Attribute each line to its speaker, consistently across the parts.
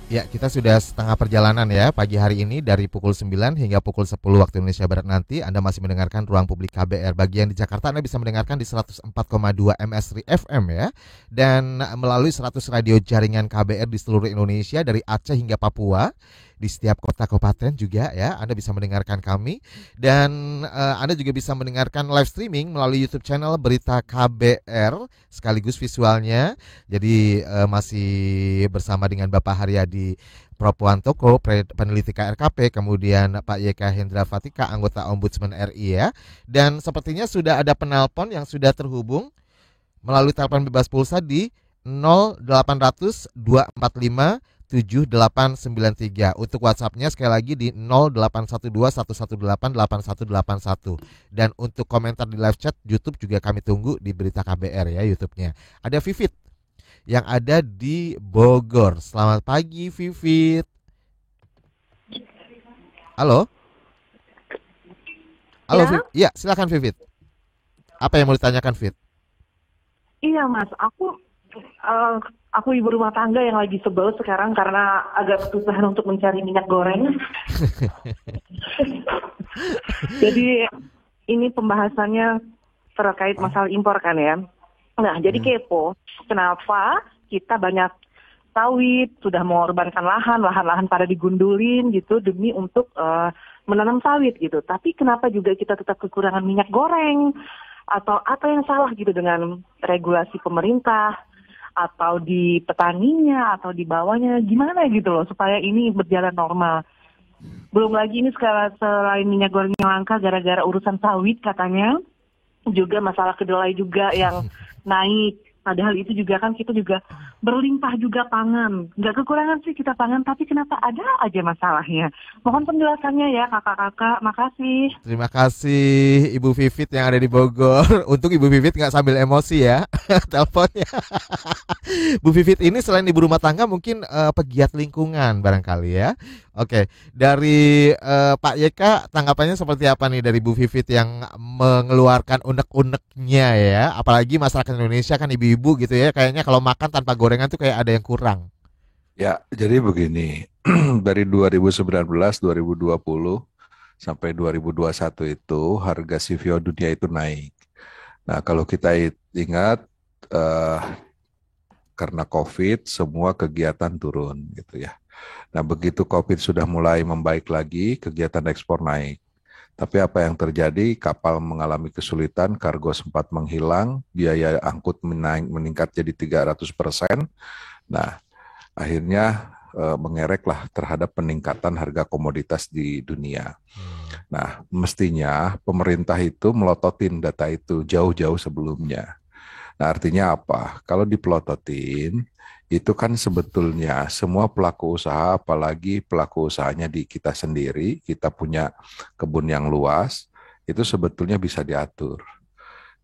Speaker 1: Ya, kita sudah setengah perjalanan ya pagi hari ini dari pukul 9 hingga pukul 10 waktu Indonesia Barat nanti. Anda masih mendengarkan Ruang Publik KBR. Bagian di Jakarta Anda bisa mendengarkan di 104,2 MSRI FM ya. Dan melalui 100 radio jaringan KBR di seluruh Indonesia dari Aceh hingga Papua. Di setiap kota kabupaten juga ya, Anda bisa mendengarkan kami. Dan Anda juga bisa mendengarkan live streaming melalui YouTube channel Berita KBR sekaligus visualnya. Jadi masih bersama dengan Bapak Haryadi Propwantoko, peneliti KRKP, kemudian Pak YK Hendra Fatika, anggota Ombudsman RI ya. Dan sepertinya sudah ada penelpon yang sudah terhubung melalui telepon bebas pulsa di 0800 245 7893. Untuk WhatsApp-nya sekali lagi di 0812 118 8181. Dan untuk komentar di live chat YouTube juga kami tunggu di Berita KBR ya YouTube-nya. Ada Vivit yang ada di Bogor. Selamat pagi Vivit. Halo? Halo
Speaker 2: Ya,
Speaker 1: Vivit. Ya, silakan Vivit. Apa yang mau ditanyakan Vivit?
Speaker 2: iya Mas. Eh, aku ibu rumah tangga yang lagi sebel sekarang karena agak kesusahan untuk mencari minyak goreng. Jadi ini pembahasannya terkait masalah impor kan ya. Nah, jadi kepo, kenapa kita banyak sawit, sudah mengorbankan lahan-lahan pada digundulin gitu demi untuk menanam sawit gitu. Tapi kenapa juga kita tetap kekurangan minyak goreng? Atau apa yang salah gitu dengan regulasi pemerintah? Atau di petaninya, atau di bawahnya, gimana gitu loh supaya ini berjalan normal. Belum lagi ini selain minyak goreng yang langka gara-gara urusan sawit katanya, juga masalah kedelai juga yang naik. Padahal itu juga kan kita juga berlimpah juga pangan. Nggak kekurangan sih kita pangan, tapi kenapa ada aja masalahnya. Mohon penjelasannya ya kakak-kakak, makasih.
Speaker 1: Terima kasih Ibu Vivit yang ada di Bogor. Untuk Ibu Vivit nggak sambil emosi ya teleponnya. Bu Vivit ini selain ibu rumah tangga mungkin pegiat lingkungan barangkali ya. Oke, dari Pak YK tanggapannya seperti apa nih dari Bu Vivit yang mengeluarkan unek-uneknya ya. Apalagi masyarakat Indonesia kan ibu-ibu gitu ya. Kayaknya kalau makan tanpa gorengan tuh kayak ada yang kurang.
Speaker 3: Ya, jadi begini, dari 2019, 2020 sampai 2021 itu harga CPO dunia itu naik. Nah, kalau kita ingat eh, karena COVID semua kegiatan turun gitu ya. Nah, begitu COVID sudah mulai membaik llagi, kegiatan ekspor naik. Tapi apa yang terjadi? Kapal mengalami kesulitan, kargo sempat menghilang, biaya angkut meningkat jadi 300%. Nah, akhirnya mengereklah terhadap peningkatan harga komoditas di dunia. Nah, mestinya pemerintah itu melototin data itu jauh-jauh sebelumnya. Nah, artinya apa? Kalau dipelototin, itu kan sebetulnya semua pelaku usaha, apalagi pelaku usahanya di kita sendiri, kita punya kebun yang luas, itu sebetulnya bisa diatur.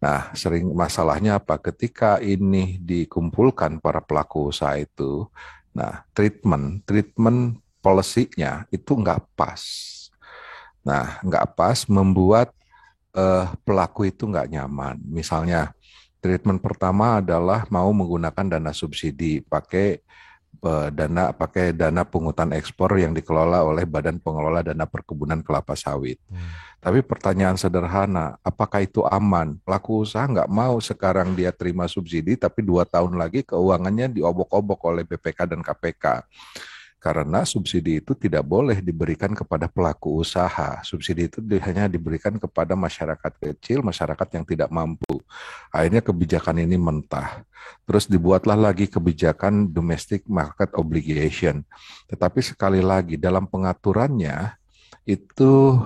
Speaker 3: Nah, sering masalahnya apa? Ketika ini dikumpulkan para pelaku usaha itu, nah, treatment policy-nya itu nggak pas. Nah, nggak pas membuat pelaku itu nggak nyaman. Misalnya, treatment pertama adalah mau menggunakan dana subsidi, pakai dana pungutan ekspor yang dikelola oleh Badan Pengelola Dana Perkebunan Kelapa Sawit. Tapi pertanyaan sederhana, apakah itu aman? Pelaku usaha nggak mau sekarang dia terima subsidi, tapi 2 tahun lagi keuangannya diobok-obok oleh BPK dan KPK. Karena subsidi itu tidak boleh diberikan kepada pelaku usaha. Subsidi itu hanya diberikan kepada masyarakat kecil, masyarakat yang tidak mampu. Akhirnya kebijakan ini mentah. Terus dibuatlah lagi kebijakan domestic market obligation. Tetapi sekali lagi dalam pengaturannya itu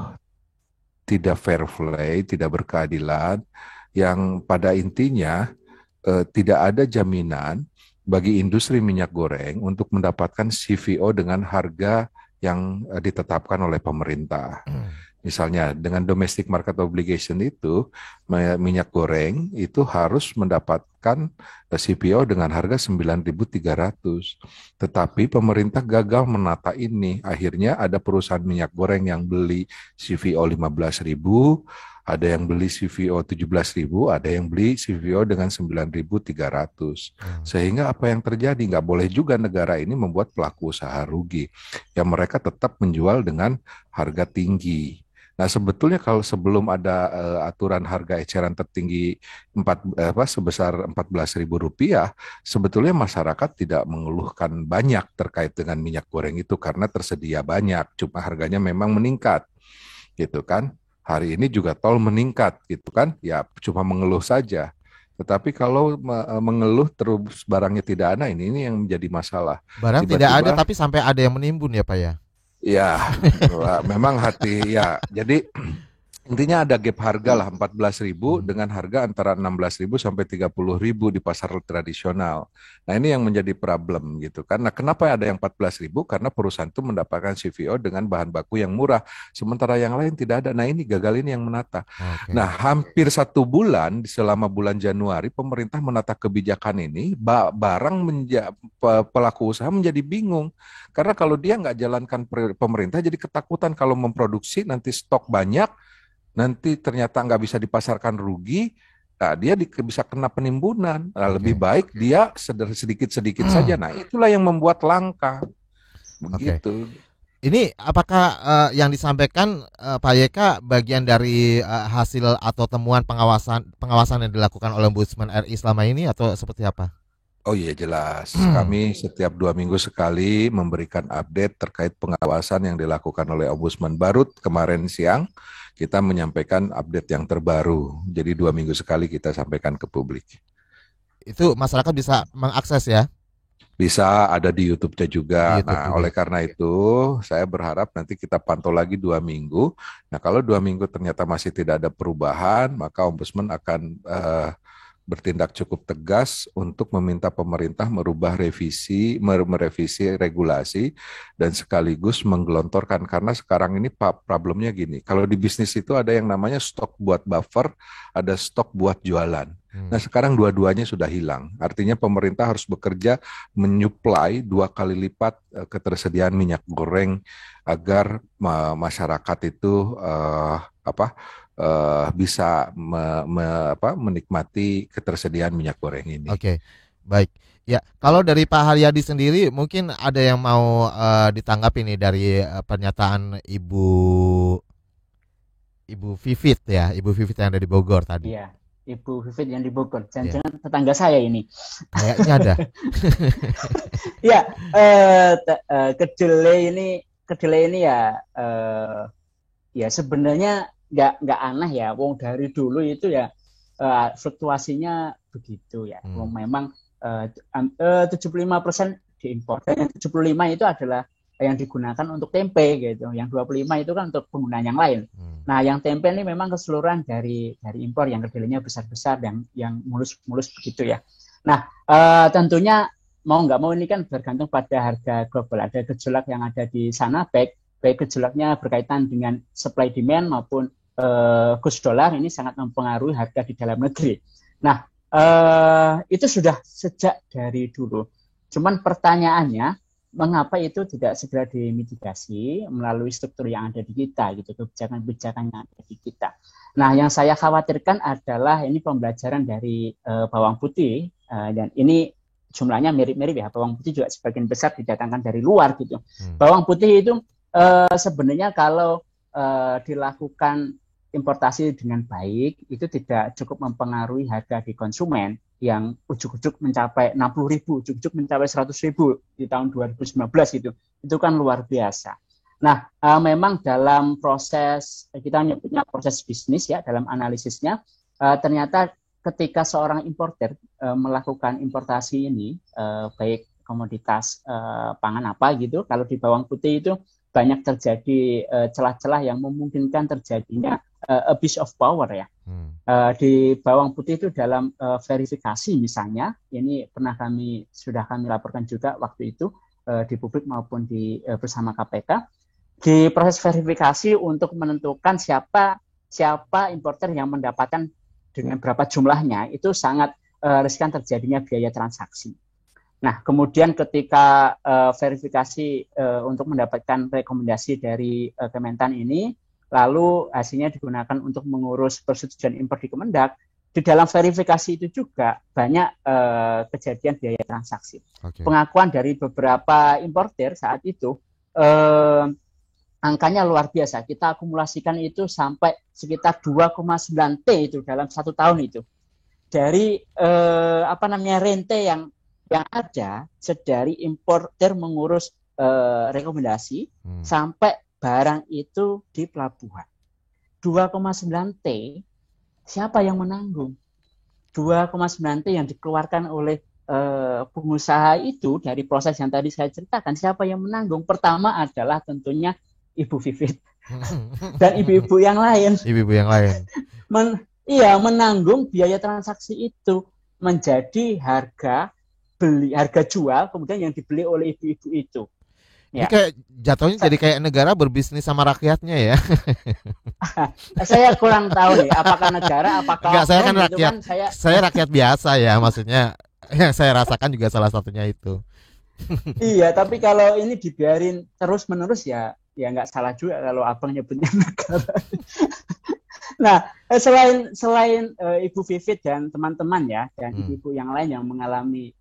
Speaker 3: tidak fair play, tidak berkeadilan, yang pada intinya tidak ada jaminan bagi industri minyak goreng untuk mendapatkan CVO dengan harga yang ditetapkan oleh pemerintah. Misalnya dengan domestic market obligation itu minyak goreng itu harus mendapatkan CPO dengan harga 9.300. Tetapi pemerintah gagal menata ini. Akhirnya ada perusahaan minyak goreng yang beli CVO 15.000, Ada yang beli CVO 17.000, ada yang beli CVO dengan 9.300. Sehingga apa yang terjadi? Nggak boleh juga negara ini membuat pelaku usaha rugi. Ya mereka tetap menjual dengan harga tinggi. Nah, sebetulnya kalau sebelum ada aturan harga eceran tertinggi sebesar Rp14.000, sebetulnya masyarakat tidak mengeluhkan banyak terkait dengan minyak goreng itu karena tersedia banyak, cuma harganya memang meningkat, gitu kan. Hari ini juga tol meningkat, gitu kan. Ya, cuma mengeluh saja. Tetapi kalau mengeluh terus barangnya tidak ada, ini yang menjadi masalah.
Speaker 1: Barang tidak ada
Speaker 3: Tiba-tiba
Speaker 1: tapi sampai ada yang menimbun ya Pak ya.
Speaker 3: ya, memang hati ya. Jadi intinya ada gap harga lah 14.000 dengan harga antara 16.000 sampai 30.000 di pasar tradisional. Nah, ini yang menjadi problem gitu kan. Nah, kenapa ada yang 14.000? Karena perusahaan itu mendapatkan CVO dengan bahan baku yang murah, sementara yang lain tidak ada. Nah, ini gagal ini yang menata.
Speaker 1: Oke.
Speaker 3: Nah, hampir 1 bulan selama bulan Januari pemerintah menata kebijakan ini, pelaku usaha menjadi bingung. Karena kalau dia nggak jalankan pemerintah jadi ketakutan kalau memproduksi nanti stok banyak, nanti ternyata nggak bisa dipasarkan rugi, nah dia bisa kena penimbunan. Nah, lebih baik dia sedikit-sedikit saja. Nah, itulah yang membuat langka.
Speaker 1: Oke.
Speaker 3: Begitu.
Speaker 1: Ini apakah yang disampaikan Pak YK bagian dari hasil atau temuan pengawasan yang dilakukan oleh Ombudsman RI selama ini atau seperti apa?
Speaker 3: Oh iya jelas, kami setiap 2 minggu sekali memberikan update terkait pengawasan yang dilakukan oleh Ombudsman. Baru kemarin siang kita menyampaikan update yang terbaru. Jadi 2 minggu sekali kita sampaikan ke publik.
Speaker 1: Itu masyarakat bisa mengakses ya?
Speaker 3: Bisa ada di YouTube-nya juga.
Speaker 1: Di YouTube
Speaker 3: Nah,
Speaker 1: juga.
Speaker 3: oleh karena itu saya berharap nanti kita pantau lagi 2 minggu. Nah, kalau 2 minggu ternyata masih tidak ada perubahan, maka Ombudsman akan bertindak cukup tegas untuk meminta pemerintah merubah merevisi regulasi dan sekaligus menggelontorkan, karena sekarang ini problemnya gini, kalau di bisnis itu ada yang namanya stok buat buffer, ada stok buat jualan. Nah, sekarang dua-duanya sudah hilang. Artinya pemerintah harus bekerja menyuplai 2 kali lipat ketersediaan minyak goreng agar masyarakat itu bisa menikmati ketersediaan minyak goreng ini.
Speaker 1: Oke, baik. Ya, kalau dari Pak Haryadi sendiri mungkin ada yang mau ditanggapi nih dari pernyataan Ibu Vivit ya, Ibu Vivit yang ada di Bogor tadi.
Speaker 4: Iya, Ibu Vivit yang di Bogor. Jangan-jangan tetangga saya ini.
Speaker 1: Kayaknya ada.
Speaker 4: Ya, kedelai ini ya sebenarnya nggak aneh ya. Wong dari dulu itu ya fluktuasinya begitu ya. Wong memang 75% diimpor dan yang 75 itu adalah yang digunakan untuk tempe gitu. Yang 25 itu kan untuk penggunaan yang lain. Nah, yang tempe ini memang keseluruhan dari impor, yang kedelainya besar-besar, yang mulus-mulus begitu ya. Nah, tentunya mau nggak mau ini kan bergantung pada harga global. Ada gejolak yang ada di sana, baik gejolaknya berkaitan dengan supply demand maupun kurs dolar, ini sangat mempengaruhi harga di dalam negeri. Nah, itu sudah sejak dari dulu. Cuman pertanyaannya, mengapa itu tidak segera dimitigasi melalui struktur yang ada di kita, gitu, kebijakan-kebijakan yang ada di kita. Nah, yang saya khawatirkan adalah ini pembelajaran dari bawang putih, dan ini jumlahnya mirip-mirip ya. Bawang putih juga sebagian besar didatangkan dari luar gitu. Bawang putih itu sebenarnya kalau dilakukan importasi dengan baik itu tidak cukup mempengaruhi harga di konsumen yang ujuk-ujuk mencapai 60.000, ujuk-ujuk mencapai 100.000 di tahun 2019 gitu. Itu kan luar biasa. Nah, memang dalam proses, kita punya proses bisnis ya, dalam analisisnya, ternyata ketika seorang importer melakukan importasi ini, baik komoditas pangan apa gitu, kalau di bawang putih itu banyak terjadi celah-celah yang memungkinkan terjadinya abuse of power ya. Di bawang putih itu dalam verifikasi misalnya, ini sudah kami laporkan juga waktu itu di publik maupun bersama KPK, di proses verifikasi untuk menentukan siapa importer yang mendapatkan dengan berapa jumlahnya, itu sangat riskan terjadinya biaya transaksi. Nah, kemudian ketika verifikasi untuk mendapatkan rekomendasi dari Kementan ini, lalu hasilnya digunakan untuk mengurus persetujuan impor di Kemendak. Di dalam verifikasi itu juga banyak kejadian biaya transaksi. Pengakuan dari beberapa importer saat itu angkanya luar biasa. Kita akumulasikan itu sampai sekitar 2,9 T itu dalam 1 tahun itu. Dari rente yang ada sedari importer mengurus rekomendasi sampai barang itu di pelabuhan. 2,9 T siapa yang menanggung? 2,9 T yang dikeluarkan oleh pengusaha itu dari proses yang tadi saya ceritakan, siapa yang menanggung? Pertama adalah tentunya Ibu Vivit dan ibu-ibu yang lain.
Speaker 1: Ibu-ibu yang lain.
Speaker 4: Menanggung biaya transaksi itu menjadi harga jual kemudian yang dibeli oleh ibu-ibu itu.
Speaker 1: Ini kayak jatuhnya jadi kayak negara berbisnis sama rakyatnya ya.
Speaker 4: Saya kurang tahu nih apakah negara apakah
Speaker 1: enggak, saya kan rakyat.
Speaker 4: Kan
Speaker 1: saya rakyat biasa ya, maksudnya yang saya rasakan juga salah satunya itu.
Speaker 4: Iya, tapi kalau ini dibiarin terus-menerus ya nggak salah juga kalau abang nyebutnya negara. Nah, selain Ibu Vivit dan teman-teman ya, dan ibu-ibu yang lain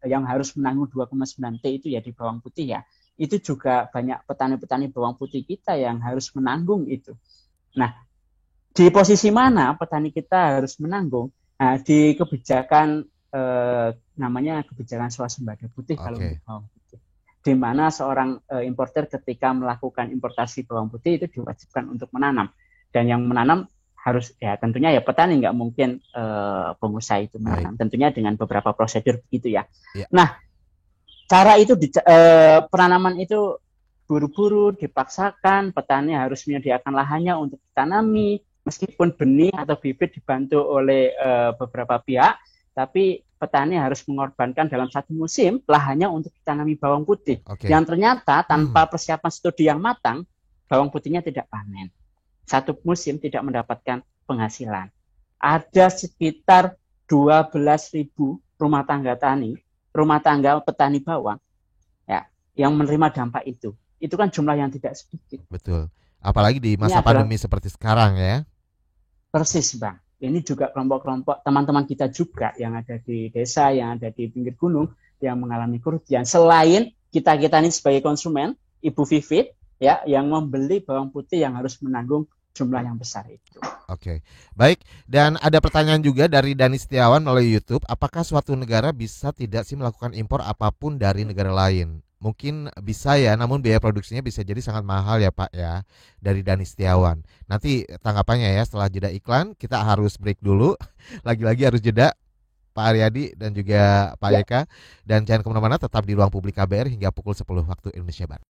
Speaker 4: yang harus menanggung 2,9 T itu ya di bawang putih ya, itu juga banyak petani-petani bawang putih kita yang harus menanggung itu. Nah, di posisi mana petani kita harus menanggung? Nah, di kebijakan namanya kebijakan swasembada putih kalau untuk bawang putih. Di mana seorang importer ketika melakukan importasi bawang putih itu diwajibkan untuk menanam. Dan yang menanam harus ya tentunya ya petani, nggak mungkin pengusaha itu menanam. Tentunya dengan beberapa prosedur begitu ya. Nah, cara itu penanaman itu buru-buru dipaksakan, petani harus menyediakan lahannya untuk ditanami, meskipun benih atau bibit dibantu oleh beberapa pihak, tapi petani harus mengorbankan dalam 1 musim lahannya untuk ditanami bawang putih. Yang ternyata tanpa persiapan studi yang matang, bawang putihnya tidak panen. 1 musim tidak mendapatkan penghasilan. Ada sekitar 12.000 rumah tangga petani bawang ya yang menerima dampak itu. Itu kan jumlah yang tidak sedikit.
Speaker 1: Betul. Apalagi di masa pandemi seperti sekarang ya.
Speaker 4: Persis, Bang. Ini juga kelompok-kelompok teman-teman kita juga yang ada di desa, yang ada di pinggir gunung yang mengalami kerugian. Selain kita ini sebagai konsumen, Ibu Vivit ya yang membeli bawang putih yang harus menanggung jumlah yang besar itu.
Speaker 1: Baik. Dan ada pertanyaan juga dari Dani Setiawan melalui YouTube. Apakah suatu negara bisa tidak sih melakukan impor apapun dari negara lain? Mungkin bisa ya, namun biaya produksinya bisa jadi sangat mahal ya Pak ya. Dari Dani Setiawan. Nanti tanggapannya ya setelah jeda iklan. Kita harus break dulu. Lagi-lagi harus jeda Pak Aryadi dan juga Pak Eka. Dan jangan kemana-mana, tetap di Ruang Publik KBR hingga pukul 10 waktu Indonesia Barat.